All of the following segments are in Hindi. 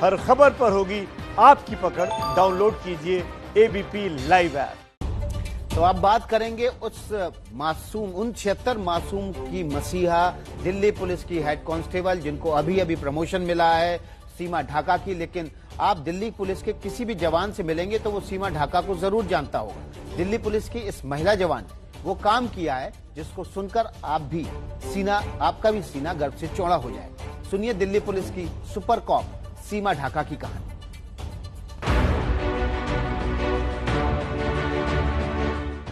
हर खबर पर होगी आपकी पकड़। डाउनलोड कीजिए एबीपी लाइव ऐप। तो अब बात करेंगे उन 76 मासूम की मसीहा दिल्ली पुलिस की हेड कांस्टेबल जिनको अभी अभी प्रमोशन मिला है, सीमा ढाका की। लेकिन आप दिल्ली पुलिस के किसी भी जवान से मिलेंगे तो वो सीमा ढाका को जरूर जानता होगा। दिल्ली पुलिस की इस महिला जवान ने वो काम किया है जिसको सुनकर आपका भी सीना गर्व से चौड़ा हो जाए। सुनिए दिल्ली पुलिस की सुपर कॉप सीमा ढाका की कहानी।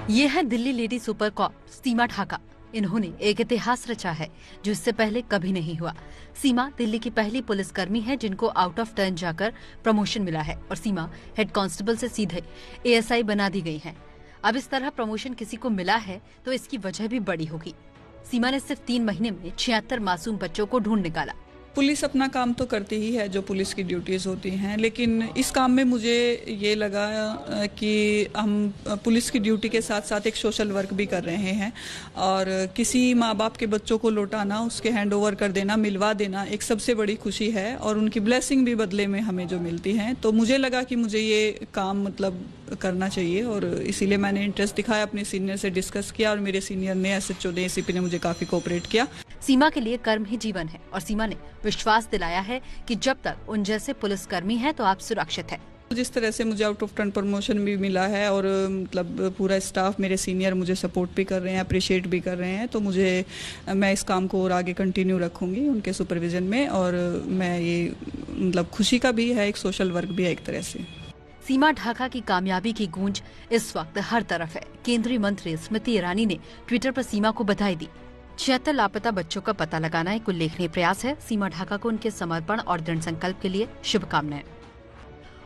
ये है दिल्ली लेडी सुपर कॉप सीमा ढाका। इन्होंने एक इतिहास रचा है जो इससे पहले कभी नहीं हुआ। सीमा दिल्ली की पहली पुलिसकर्मी है जिनको आउट ऑफ टर्न जाकर प्रमोशन मिला है और सीमा हेड कांस्टेबल से सीधे एएसआई बना दी गई हैं। अब इस तरह प्रमोशन किसी को मिला है तो इसकी वजह भी बड़ी होगी। सीमा ने सिर्फ 3 महीने में 76 मासूम बच्चों को ढूंढ निकाला। पुलिस अपना काम तो करती ही है जो पुलिस की ड्यूटीज होती हैं, लेकिन इस काम में मुझे ये लगा कि हम पुलिस की ड्यूटी के साथ साथ एक सोशल वर्क भी कर रहे हैं और किसी माँ बाप के बच्चों को लौटाना, उसके हैंड ओवर कर देना, मिलवा देना एक सबसे बड़ी खुशी है और उनकी ब्लेसिंग भी बदले में हमें जो मिलती हैं। तो मुझे लगा कि मुझे ये काम करना चाहिए और इसीलिए मैंने इंटरेस्ट दिखाया, अपने सीनियर से डिस्कस किया और मेरे सीनियर ने एसएचओ ने एसीपी ने मुझे काफी कोऑपरेट किया। सीमा के लिए कर्म ही जीवन है और सीमा ने विश्वास दिलाया है कि जब तक उन जैसे पुलिसकर्मी हैं तो आप सुरक्षित हैं। जिस तरह से मुझे आउट ऑफ टर्न प्रमोशन भी मिला है और पूरा स्टाफ, मेरे सीनियर मुझे सपोर्ट भी कर रहे हैं, अप्रिशिएट भी कर रहे हैं, तो मैं इस काम को और आगे कंटिन्यू रखूंगी उनके सुपरविजन में। और मैं ये खुशी का भी है, एक सोशल वर्क भी है एक तरह से। सीमा ढाका की कामयाबी की गूंज इस वक्त हर तरफ है। केंद्रीय मंत्री स्मृति ईरानी ने ट्विटर पर सीमा को बधाई दी। 76 लापता बच्चों का पता लगाना एक उल्लेखनीय प्रयास है। सीमा ढाका को उनके समर्पण और दृढ़ संकल्प के लिए शुभकामनाएं।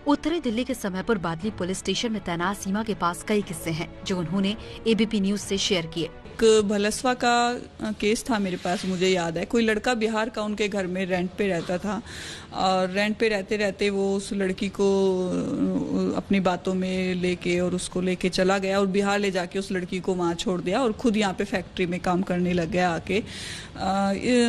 उत्तरी दिल्ली के समयपुर बादली पुलिस स्टेशन में तैनात सीमा के पास कई किस्से हैं जो उन्होंने एबीपी न्यूज से शेयर किए। एक भलसवा का केस था मेरे पास, मुझे याद है। कोई लड़का बिहार का उनके घर में रेंट पे रहता था और रेंट पे रहते रहते वो उस लड़की को अपनी बातों में लेके और उसको लेके चला गया और बिहार ले जाके उस लड़की को वहाँ छोड़ दिया और खुद यहाँ पे फैक्ट्री में काम करने लग गया आके।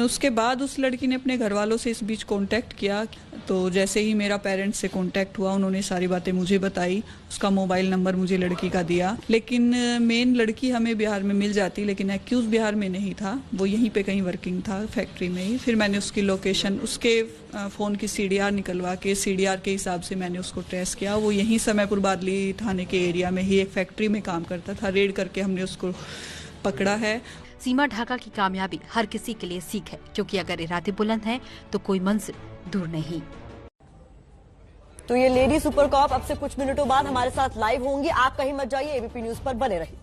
उसके बाद उस लड़की ने अपने घर वालों से इस बीच कांटेक्ट किया, तो जैसे ही मेरा पेरेंट्स से कांटेक्ट हुआ उन्होंने सारी बातें मुझे बताई, उसका मोबाइल नंबर मुझे लड़की का दिया। लेकिन मेन लड़की हमें बिहार में मिल जाती, लेकिन एक्यूज बिहार में नहीं था, वो यहीं पे कहीं वर्किंग था फैक्ट्री में ही। फिर मैंने उसकी लोकेशन, उसके फ़ोन की सीडीआर निकलवा के सीडीआर के हिसाब से मैंने उसको ट्रेस किया। वो यहीं समयपुर बादली थाने के एरिया में ही एक फैक्ट्री में काम करता था। रेड करके हमने उसको पकड़ा है। सीमा ढाका की कामयाबी हर किसी के लिए सीख है, क्योंकि अगर इरादे बुलंद हैं तो कोई मंजिल दूर नहीं। तो ये लेडी सुपर कॉप अब से कुछ मिनटों बाद हमारे साथ लाइव होंगी। आप कहीं मत जाइए, एबीपी न्यूज पर बने रहिए।